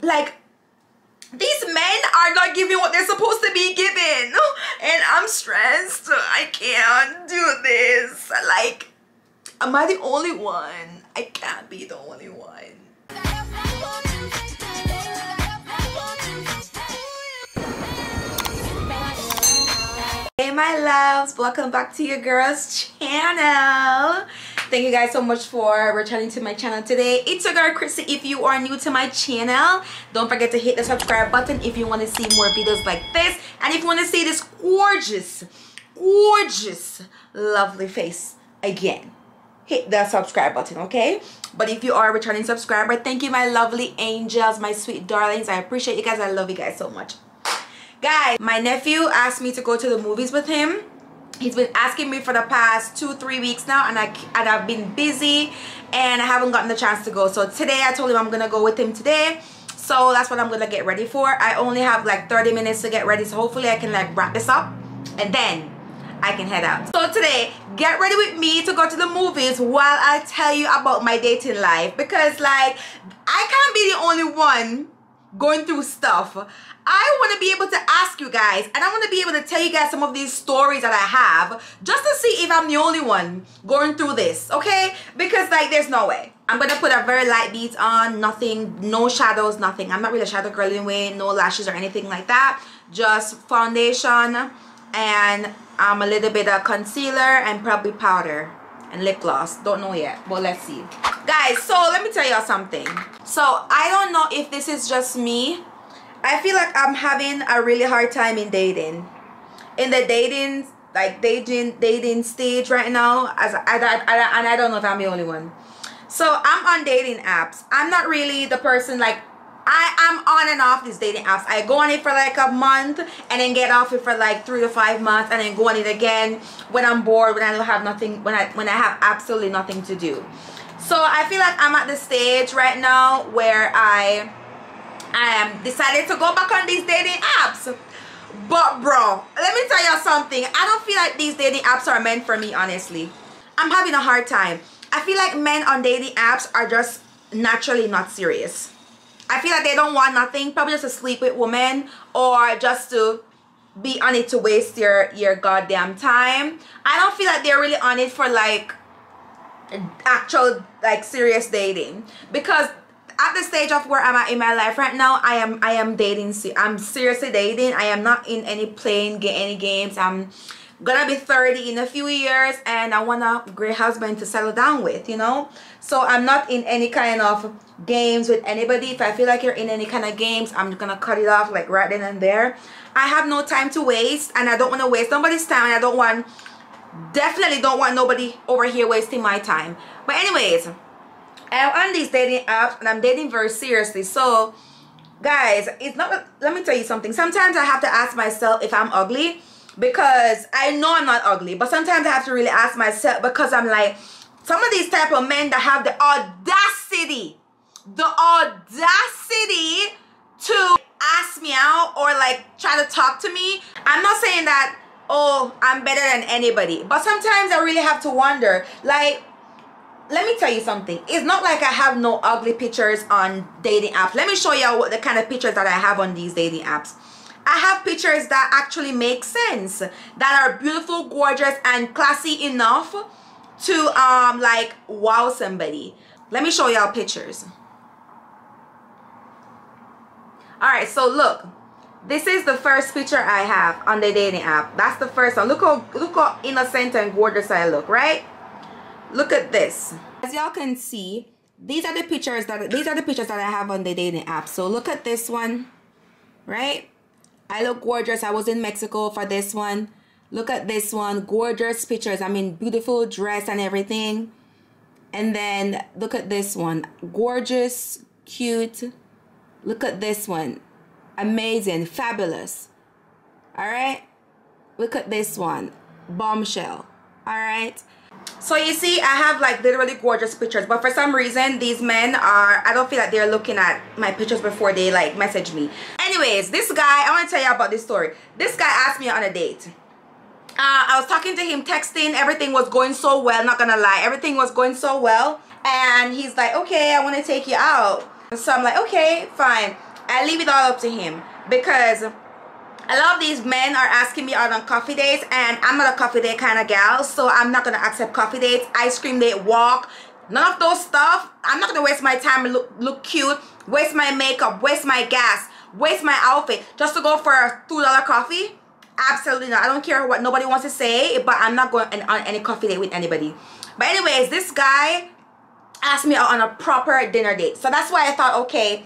Like, these men are not giving what they're supposed to be given, and I'm stressed. I can't do this. Like, am I the only one? I can't be the only one. Hey my loves, welcome back to your girl's channel. Thank you guys so much for returning to my channel today. It's your girl Chrissy. If you are new to my channel, don't forget to hit the subscribe button if you want to see more videos like this, and if you want to see this gorgeous lovely face again, hit the subscribe button, okay? But if you are a returning subscriber, thank you my lovely angels, my sweet darlings. I appreciate you guys. I love you guys so much. Guys, my nephew asked me to go to the movies with him. He's been asking me for the past 2-3 weeks now, and I've been busy and I haven't gotten the chance to go. So today I told him I'm gonna go with him today. So that's what I'm gonna get ready for. I only have like 30 minutes to get ready, so hopefully I can like wrap this up and then I can head out. So today, get ready with me to go to the movies while I tell you about my dating life, because like I can't be the only one going through stuff. I want to be able to ask you guys, and I want to be able to tell you guys some of these stories that I have, just to see if I'm the only one going through this, okay? Because like there's no way. I'm gonna put a very light beat on, nothing, no shadows, nothing. I'm not really a shadow girl anyway, no lashes or anything like that, just foundation and a little bit of concealer and probably powder and lip gloss. Don't know yet, but let's see. Guys, so let me tell y'all something. So I don't know if this is just me. I feel like I'm having a really hard time in dating. In the dating stage right now, and I don't know if I'm the only one. So I'm on dating apps. I'm not really the person, like, I'm on and off these dating apps. I go on it for like a month and then get off it for like 3 to 5 months and then go on it again when I'm bored, when I don't have nothing, when I have absolutely nothing to do. So I feel like I'm at the stage right now where I am decided to go back on these dating apps. But bro, let me tell you something. I don't feel like these dating apps are meant for me, honestly. I'm having a hard time. I feel like men on dating apps are just naturally not serious. I feel like they don't want nothing, probably just to sleep with women or just to be on it to waste your goddamn time. I don't feel like they're really on it for like actual like serious dating, because at the stage of where I'm at in my life right now, I am dating. I'm seriously dating. I am not in any playing any games. I'm gonna be 30 in a few years, and I want a great husband to settle down with, you know. So I'm not in any kind of games with anybody. If I feel like you're in any kind of games, I'm gonna cut it off like right then and there. I have no time to waste, and I don't want to waste nobody's time, and I definitely don't want nobody over here wasting my time. But anyways, I'm on these dating apps and I'm dating very seriously. So guys, it's not, let me tell you something. Sometimes I have to ask myself if I'm ugly, because I know I'm not ugly, but sometimes I have to really ask myself, because I'm like, some of these type of men that have the audacity to ask me out or like try to talk to me. I'm not saying that, oh, I'm better than anybody, but sometimes I really have to wonder, like, let me tell you something. It's not like I have no ugly pictures on dating apps. Let me show you what the kind of pictures that I have on these dating apps. I have pictures that actually make sense, that are beautiful, gorgeous, and classy enough to like wow somebody. Let me show y'all pictures. Alright, so look. This is the first picture I have on the dating app. That's the first one. Look how innocent and gorgeous I look, right? Look at this. As y'all can see, these are the pictures that I have on the dating app. So look at this one, right? I look gorgeous. I was in Mexico for this one. Look at this one, gorgeous pictures. I mean, beautiful dress and everything. And then look at this one, gorgeous, cute. Look at this one, amazing, fabulous. All right. Look at this one, bombshell. All right. So you see, I have like literally gorgeous pictures, but for some reason these men are, I don't feel like they're looking at my pictures before they like message me. Anyways, this guy, I want to tell you about this story. This guy asked me on a date. I was talking to him, texting, everything was going so well, not gonna lie, everything was going so well, and he's like, okay, I want to take you out. So I'm like, okay, fine. I leave it all up to him, because a lot of these men are asking me out on coffee dates, and I'm not a coffee date kind of gal, so I'm not gonna accept coffee dates, ice cream date, walk, none of those stuff. I'm not gonna waste my time and look cute, waste my makeup, waste my gas, waste my outfit just to go for a $2 coffee. Absolutely not. I don't care what nobody wants to say, but I'm not going on any coffee date with anybody. But anyways, this guy asked me out on a proper dinner date, so that's why I thought, okay,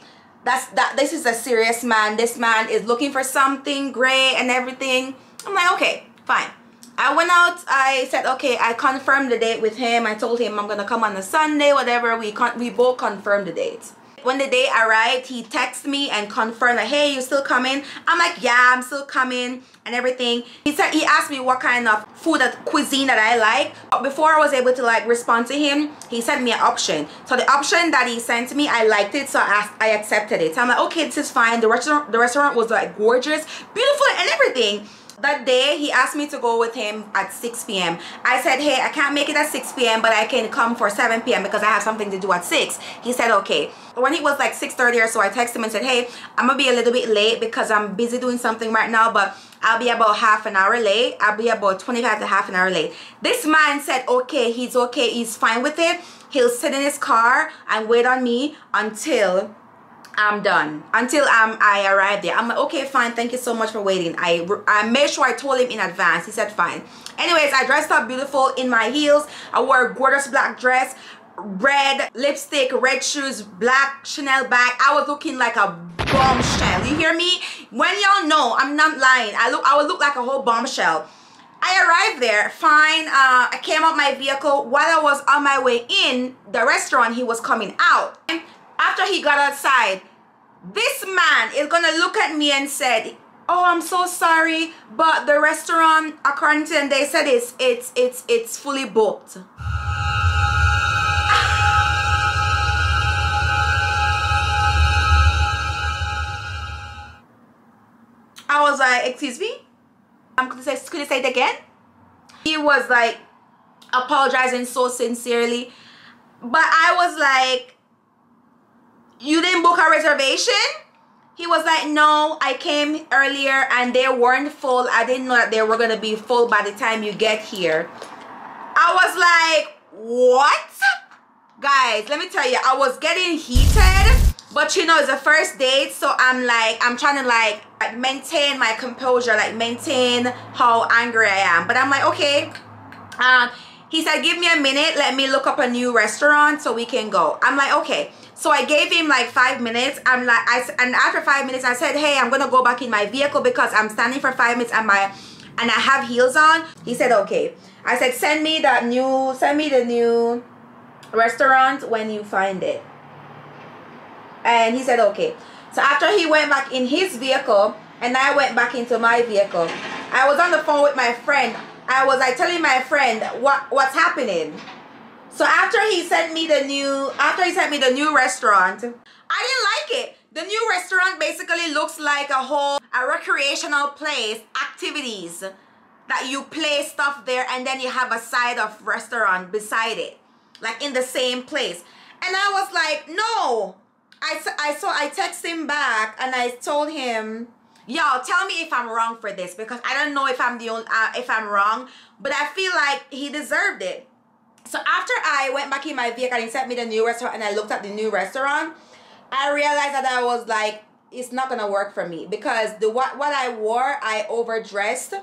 this is a serious man. This man is looking for something great and everything. I'm like, okay, fine. I went out, I said, okay, I confirmed the date with him. I told him I'm gonna come on a Sunday, whatever. We both confirmed the date. When the day arrived, he texted me and confirmed that, hey, you still coming? I'm like, yeah, I'm still coming and everything. He asked me what kind of food, cuisine that I like. But before I was able to like respond to him, he sent me an option. So the option that he sent to me, I liked it, so I accepted it. So I'm like, okay, this is fine. The restaurant was like gorgeous, beautiful and everything. That day, he asked me to go with him at 6 p.m. I said, hey, I can't make it at 6 p.m., but I can come for 7 p.m. because I have something to do at 6. He said, okay. When it was like 6:30 or so, I texted him and said, hey, I'm going to be a little bit late because I'm busy doing something right now, but I'll be about half an hour late. I'll be about 25 to half an hour late. This man said, okay, he's fine with it. He'll sit in his car and wait on me until I'm done, until I arrive there. I'm like, okay, fine, thank you so much for waiting. I made sure I told him in advance. He said fine. Anyways, I dressed up beautiful in my heels. I wore a gorgeous black dress, red lipstick, red shoes, black Chanel bag. I was looking like a bombshell. You hear me? When y'all know, I'm not lying. I would look like a whole bombshell. I arrived there fine. I came out my vehicle. While I was on my way in the restaurant, he was coming out. After he got outside, this man is gonna look at me and said, oh, I'm so sorry, but the restaurant, according to them, they said it's fully booked. I was like, excuse me? Could you say it again? He was like apologizing so sincerely, but I was like, you didn't book a reservation? He was like, no, I came earlier and they weren't full. I didn't know that they were gonna be full by the time you get here. I was like, what? Guys, let me tell you, I was getting heated, but you know, it's a first date, so I'm trying to like maintain my composure, like maintain how angry I am. But I'm like, okay. He said, give me a minute, let me look up a new restaurant so we can go. I'm like, okay. So I gave him like 5 minutes. And after 5 minutes, I said, hey, I'm gonna go back in my vehicle because I'm standing for 5 minutes and I have heels on. He said, okay. I said, send me the new restaurant when you find it. And he said, okay. So after he went back in his vehicle and I went back into my vehicle, I was on the phone with my friend. I was like telling my friend what's happening. So after he sent me the new restaurant, I didn't like it. The new restaurant basically looks like a recreational place, activities that you play stuff there, and then you have a side of restaurant beside it, like in the same place. And I was like, no. I texted him back and I told him, y'all, tell me if I'm wrong for this, because I don't know if I'm wrong, but I feel like he deserved it. So after I went back in my vehicle and he sent me the new restaurant and I looked at the new restaurant, I realized that I was like, it's not gonna work for me, because what I wore, I overdressed.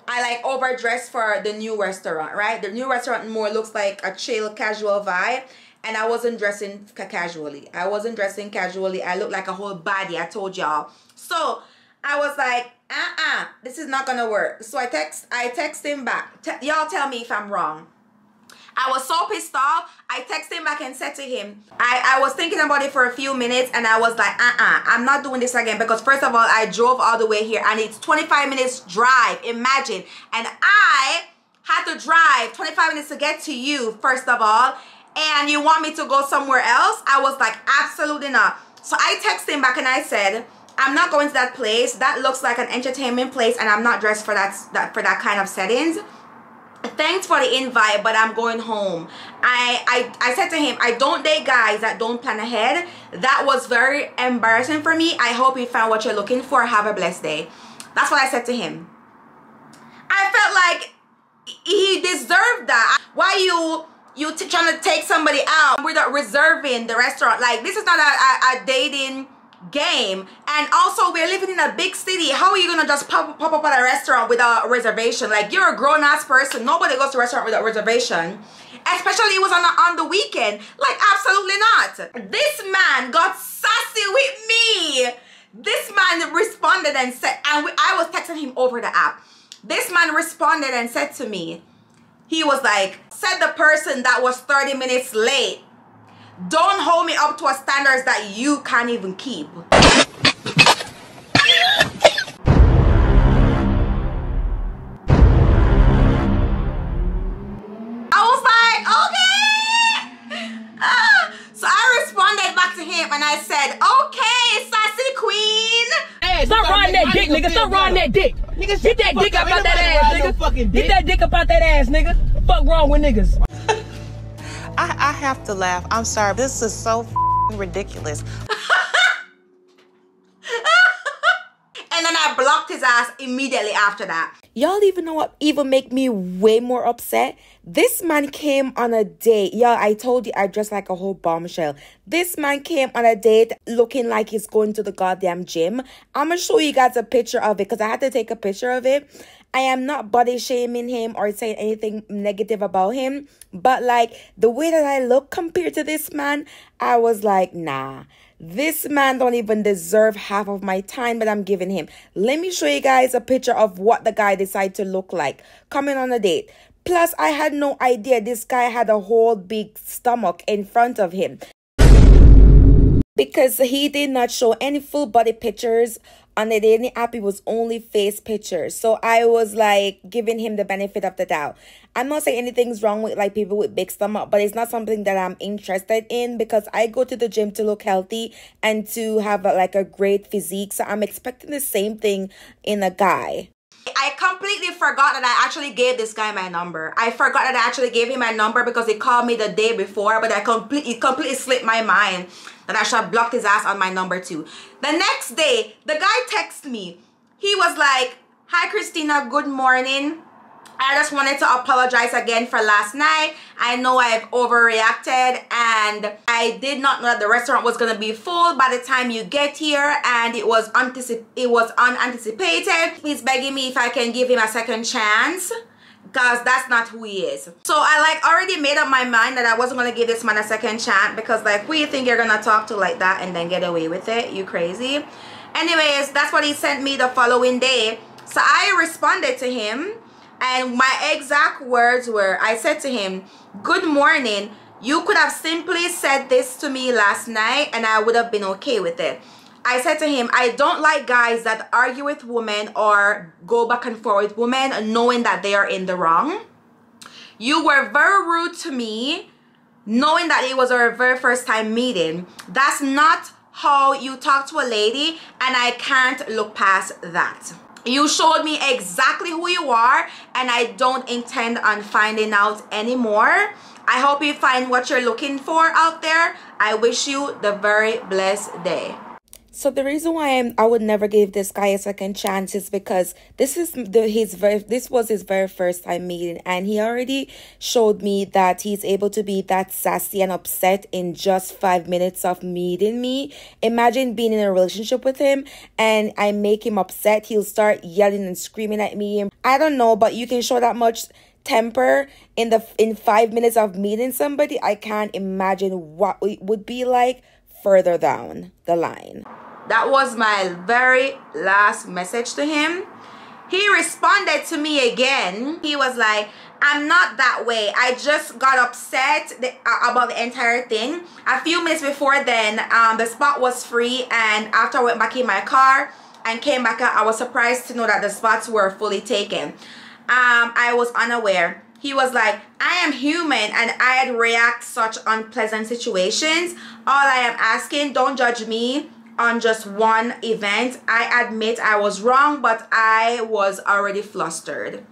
I like overdressed for the new restaurant, right? The new restaurant more looks like a chill, casual vibe, and I wasn't dressing casually. I wasn't dressing casually. I looked like a whole baddie, I told y'all. So I was like, this is not gonna work. So I text him back. Y'all tell me if I'm wrong. I was so pissed off. I texted him back and said to him, I was thinking about it for a few minutes and I was like, I'm not doing this again, because first of all, I drove all the way here and it's 25 minutes drive, imagine. And I had to drive 25 minutes to get to you, first of all, and you want me to go somewhere else? I was like, absolutely not. So I texted him back and I said, I'm not going to that place. That looks like an entertainment place and I'm not dressed for that kind of settings. thanks for the invite, but I'm going home. I said to him, I don't date guys that don't plan ahead. That was very embarrassing for me. I hope you found what you're looking for. Have a blessed day. That's what I said to him. I felt like he deserved that. Why you trying to take somebody out without reserving the restaurant? Like, this is not a dating game. And also, we're living in a big city. How are you gonna just pop up at a restaurant without a reservation? Like, you're a grown-ass person. Nobody goes to a restaurant without a reservation, especially it was on the weekend. Like, absolutely not. This man got sassy with me. This man responded and said, and I was texting him over the app. This man responded and said to me, he was like, said the person that was 30 minutes late, don't hold me up to a standards that you can't even keep. I was like, okay. So I responded back to him and I said, okay, sassy queen. Hey, stop riding that dick, nigga. Stop riding that dick. Nigga, get that dick up out that ass, nigga. Get that dick up out that ass, nigga. Fuck wrong with niggas? I have to laugh. I'm sorry. This is so ridiculous. And then I blocked his ass immediately after that. Y'all even know what even make me way more upset? This man came on a date. Y'all, I told you I dressed like a whole bombshell. This man came on a date looking like he's going to the goddamn gym. I'm gonna show you guys a picture of it because I had to take a picture of it. I am not body shaming him or saying anything negative about him, but like the way that I look compared to this man, I was like, nah. This man don't even deserve half of my time that I'm giving him. Let me show you guys a picture of what the guy decided to look like coming on a date. Plus, I had no idea this guy had a whole big stomach in front of him, because he did not show any full body pictures on the dating app. It was only face pictures. So I was like giving him the benefit of the doubt. I'm not saying anything's wrong with like people with big stomach, but it's not something that I'm interested in because I go to the gym to look healthy and to have like a great physique. So I'm expecting the same thing in a guy. I completely forgot that I actually gave this guy my number. I forgot that I actually gave him my number because he called me the day before, but it completely slipped my mind that I should have blocked his ass on my number too. The next day, the guy texted me. He was like, hi Christina, good morning. I just wanted to apologize again for last night. I know I've overreacted and I did not know that the restaurant was going to be full by the time you get here, and it was unanticipated. He's begging me if I can give him a second chance because that's not who he is. So I like already made up my mind that I wasn't going to give this man a second chance because like, who you think you're going to talk to like that and then get away with it? You crazy? Anyways, that's what he sent me the following day. So I responded to him. And my exact words were, I said to him, good morning. You could have simply said this to me last night and I would have been okay with it. I said to him, I don't like guys that argue with women or go back and forth with women knowing that they are in the wrong. You were very rude to me knowing that it was our very first time meeting. That's not how you talk to a lady, and I can't look past that. You showed me exactly who you are, and I don't intend on finding out anymore. I hope you find what you're looking for out there. I wish you the very blessed day. So the reason why I would never give this guy a second chance is because this was his very first time meeting, and he already showed me that he's able to be that sassy and upset in just 5 minutes of meeting me. Imagine being in a relationship with him and I make him upset. He'll start yelling and screaming at me. I don't know, but you can show that much temper in 5 minutes of meeting somebody. I can't imagine what it would be like further down the line. That was my very last message to him. He responded to me again. He was like, I'm not that way. I just got upset about the entire thing. A few minutes before then, the spot was free, and after I went back in my car and came back out, I was surprised to know that the spots were fully taken. I was unaware. He was like, I am human and I'd react such unpleasant situations. All I am asking, don't judge me on just one event. I admit I was wrong, but I was already flustered.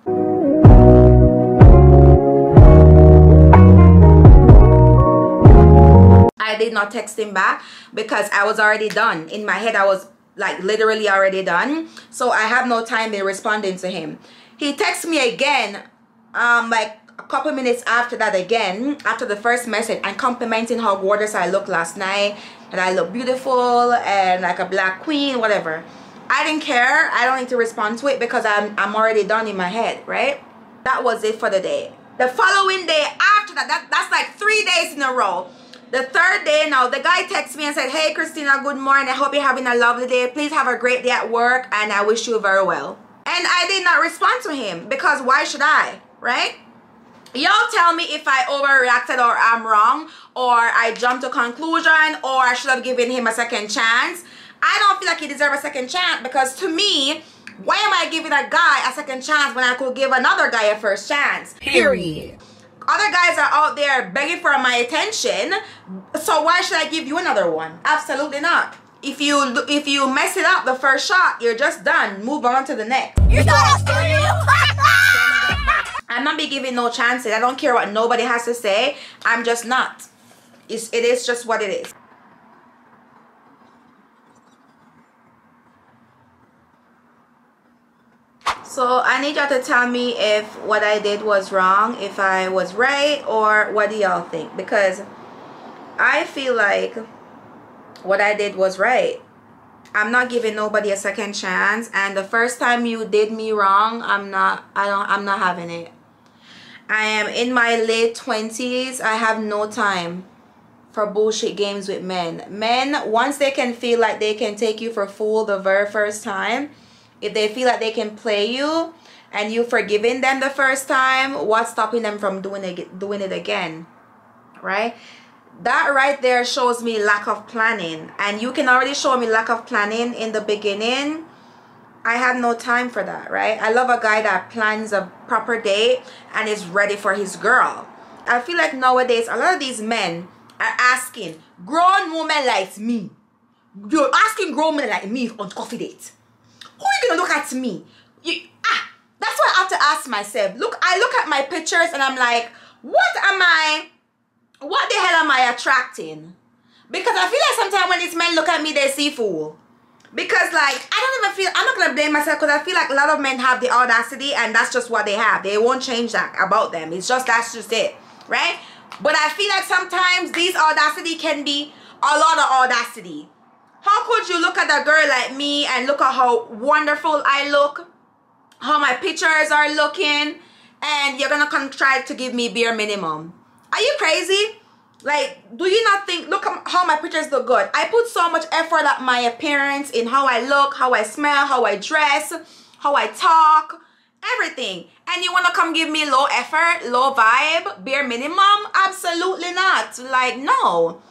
I did not text him back because I was already done. In my head, I was like literally already done. So I have no time in responding to him. He texted me again, like a couple minutes after that again, after the first message, and complimenting how gorgeous I looked last night, and I look beautiful and like a black queen, whatever. I didn't care. I don't need to respond to it because I'm already done in my head, right? That was it for the day. The following day after that's like 3 days in a row. The third day now, the guy texted me and said, hey Christina, good morning. I hope you're having a lovely day. Please have a great day at work and I wish you very well. And I did not respond to him because why should I, right? Y'all tell me if I overreacted or I'm wrong, or I jumped to conclusion, or I should have given him a second chance. I don't feel like he deserves a second chance because to me, why am I giving a guy a second chance when I could give another guy a first chance? Period. Other guys are out there begging for my attention, so why should I give you another one? Absolutely not. If you mess it up the first shot, you're just done. Move on to the next. You thought I was kidding you? I'm not be giving no chances. I don't care what nobody has to say. I'm just not. It is just what it is. So I need y'all to tell me if what I did was wrong, if I was right, or what do y'all think? Because I feel like what I did was right. I'm not giving nobody a second chance, and the first time you did me wrong, I'm not having it. I am in my late 20s. I have no time for bullshit games with men. Men, once they can feel like they can take you for a fool the very first time, if they feel like they can play you and you forgiving them the first time, what's stopping them from doing it again, right? That right there shows me lack of planning, and you can already show me lack of planning in the beginning. I have no time for that, right? I love a guy that plans a proper date and is ready for his girl. I feel like nowadays a lot of these men are asking grown women like me. You're asking grown men like me on coffee date. Who are you gonna look at me? That's what I have to ask myself. I look at my pictures and I'm like, what the hell am I attracting? Because I feel like sometimes when these men look at me, they see fool. Because like, I'm not gonna blame myself, because I feel like a lot of men have the audacity and that's just what they have. They won't change that about them. That's just it, right? But I feel like sometimes these audacity can be a lot of audacity. How could you look at a girl like me and look at how wonderful I look, how my pictures are looking, and you're gonna come try to give me bare minimum? Are you crazy? Like, do you not think, look how my pictures look good? I put so much effort at my appearance, in how I look, how I smell, how I dress, how I talk, everything. And you want to come give me low effort, low vibe, bare minimum? Absolutely not. Like, no.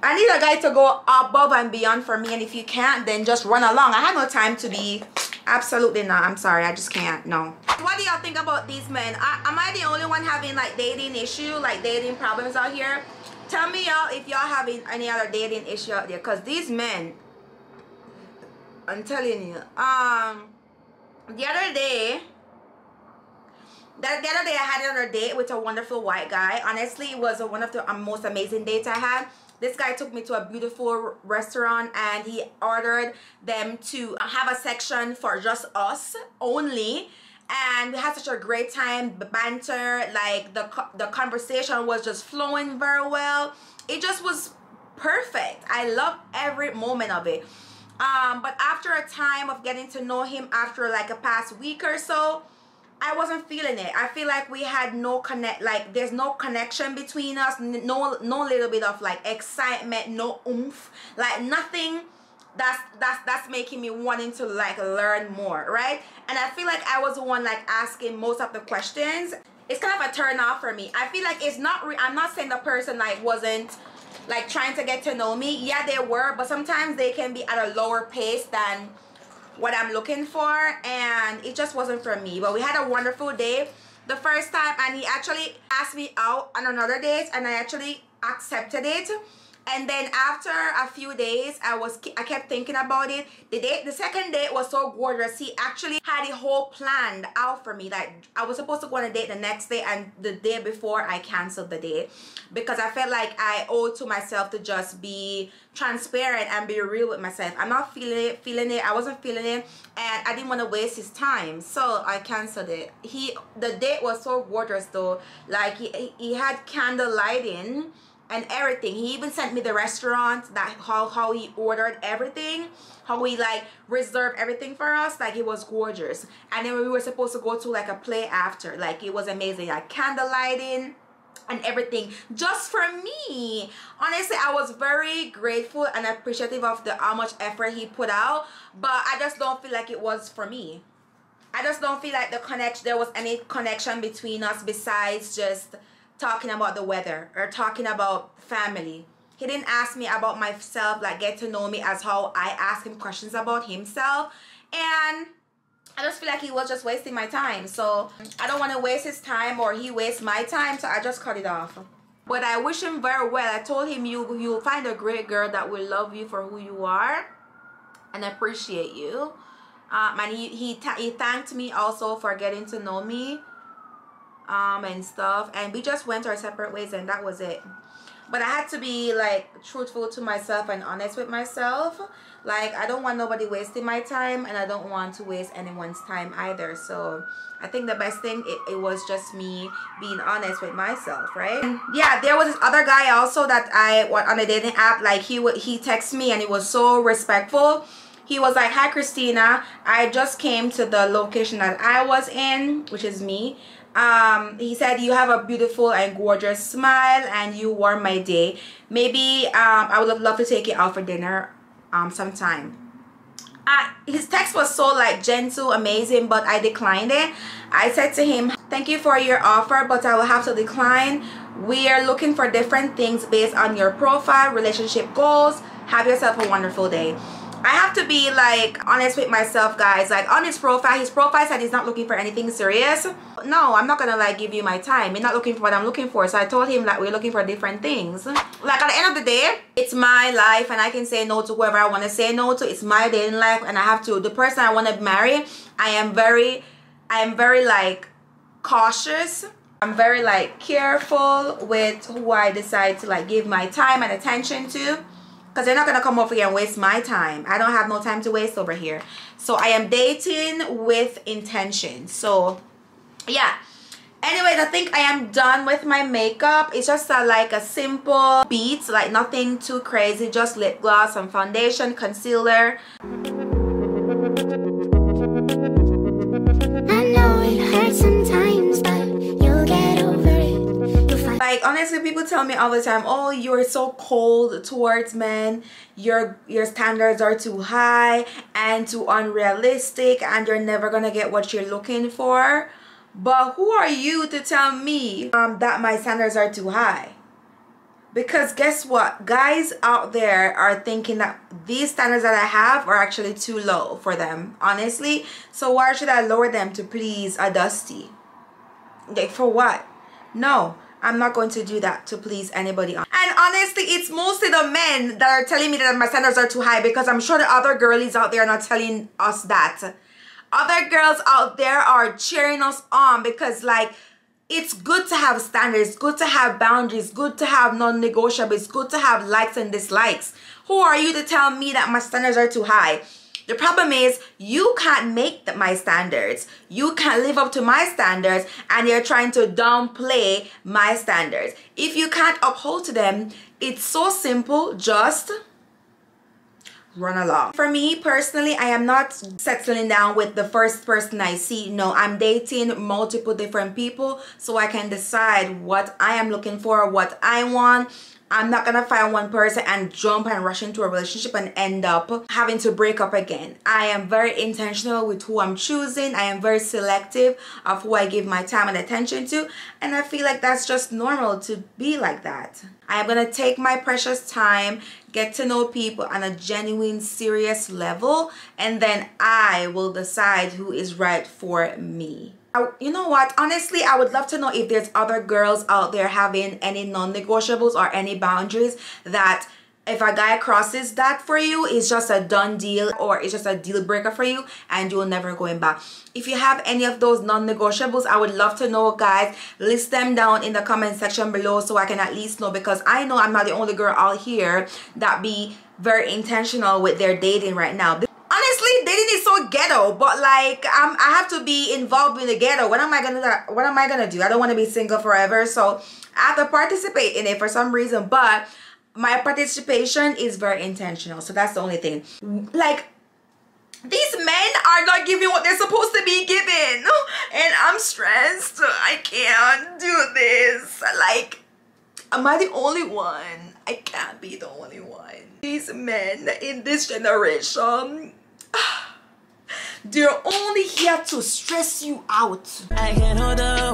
I need a guy to go above and beyond for me, and if you can't, then just run along. I have no time to be. Absolutely not. I'm sorry, I just can't. No. What do y'all think about these men? Am I the only one having like dating issue, like dating problems out here? Tell me y'all if y'all having any other dating issue out there, because these men, I'm telling you, the other day I had another date with a wonderful white guy. Honestly, it was one of the most amazing dates I had. This guy took me to a beautiful restaurant and he ordered them to have a section for just us only. And we had such a great time, the banter, like the conversation was just flowing very well. It just was perfect. I loved every moment of it. But after a time of getting to know him, after like a past week or so, I wasn't feeling it. I feel like we had no there's no connection between us, no little bit of like excitement, no oomph, like nothing that's making me wanting to like learn more, right? And I feel like I was the one like asking most of the questions. It's kind of a turn off for me. I feel like it's not I'm not saying the person like wasn't like trying to get to know me. Yeah, they were, but sometimes they can be at a lower pace than what I'm looking for, and it just wasn't for me. But we had a wonderful day the first time, and he actually asked me out on another date, and I actually accepted it. And then after a few days, I kept thinking about it. The second date was so gorgeous. He actually had a whole planned out for me. Like, I was supposed to go on a date the next day, and the day before I canceled the date because I felt like I owed to myself to just be transparent and be real with myself. I'm not feeling it. I wasn't feeling it, and I didn't want to waste his time, so I canceled it. The date was so gorgeous though. Like, he had candle lighting and everything. He even sent me the restaurant, that how he ordered everything, how he like reserved everything for us. Like, it was gorgeous. And then we were supposed to go to like a play after. Like, it was amazing, like candle lighting and everything just for me. Honestly, I was very grateful and appreciative of how much effort he put out, but I just don't feel like it was for me. I just don't feel like there was any connection between us besides just talking about the weather or talking about family. He didn't ask me about myself, like get to know me as how I ask him questions about himself. And I just feel like he was just wasting my time. So I don't want to waste his time or he wastes my time, so I just cut it off. But I wish him very well. I told him you'll find a great girl that will love you for who you are and appreciate you. And he thanked me also for getting to know me and stuff, and we just went our separate ways, and that was it. But I had to be like truthful to myself and honest with myself. Like, I don't want nobody wasting my time, and I don't want to waste anyone's time either. So I think the best thing, it was just me being honest with myself, right? And yeah, there was this other guy also that I went on a dating app. Like, he texted me, and he was so respectful. He was like, "Hi Christina, I just came to the location that I was in," which is me. He said, "You have a beautiful and gorgeous smile and you warm my day. Maybe I would love to take you out for dinner sometime." His text was so like gentle, amazing, but I declined it. I said to him, "Thank you for your offer, but I will have to decline. We are looking for different things based on your profile, relationship goals. Have yourself a wonderful day." I have to be like honest with myself, guys. Like, on his profile said he's not looking for anything serious. No, I'm not gonna like give you my time. You're not looking for what I'm looking for. So I told him like we're looking for different things. Like, at the end of the day, it's my life and I can say no to whoever I want to say no to. It's my dating life, and I have to, the person I want to marry, I am very like cautious. I'm very like careful with who I decide to like give my time and attention to, because they're not gonna come over here and waste my time. I don't have no time to waste over here. So I am dating with intention. So yeah, anyways, I think I am done with my makeup. It's just like a simple beat, like nothing too crazy, just lip gloss, some foundation, concealer. I know it hurts sometimes, but you'll get over it. Like, honestly, people tell me all the time, "Oh, you're so cold towards men. Your standards are too high and too unrealistic, and you're never gonna get what you're looking for." But who are you to tell me that my standards are too high? Because guess what? Guys out there are thinking that these standards that I have are actually too low for them, honestly. So why should I lower them to please a Dusty? Like, for what? No, I'm not going to do that to please anybody. And honestly, it's mostly the men that are telling me that my standards are too high, because I'm sure the other girlies out there are not telling us that. Other girls out there are cheering us on, because like, it's good to have standards, good to have boundaries, good to have non-negotiables, it's good to have likes and dislikes. Who are you to tell me that my standards are too high? The problem is, you can't make my standards. You can't live up to my standards, and you're trying to downplay my standards. If you can't uphold to them, it's so simple, just run along. For me personally, I am not settling down with the first person I see. No, I'm dating multiple different people so I can decide what I am looking for, what I want. I'm not gonna find one person and jump and rush into a relationship and end up having to break up again. I am very intentional with who I'm choosing. I am very selective of who I give my time and attention to, and I feel like that's just normal to be like that. I am gonna take my precious time, get to know people on a genuine, serious level, and then I will decide who is right for me. You know what, honestly, I would love to know if there's other girls out there having any non-negotiables or any boundaries that if a guy crosses that for you, it's just a done deal, or it's just a deal breaker for you and you'll never going back. If you have any of those non-negotiables, I would love to know, guys. List them down in the comment section below so I can at least know, because I know I'm not the only girl out here that be very intentional with their dating right now. Honestly, dating is so ghetto, but like I have to be involved in the ghetto. What am I gonna do? I don't want to be single forever, so I have to participate in it for some reason, but my participation is very intentional. So that's the only thing. Like, these men are not giving what they're supposed to be given, and I'm stressed. I can't do this. Like, am I the only one? I can't be the only one. These men in this generation, they're only here to stress you out. I can hold the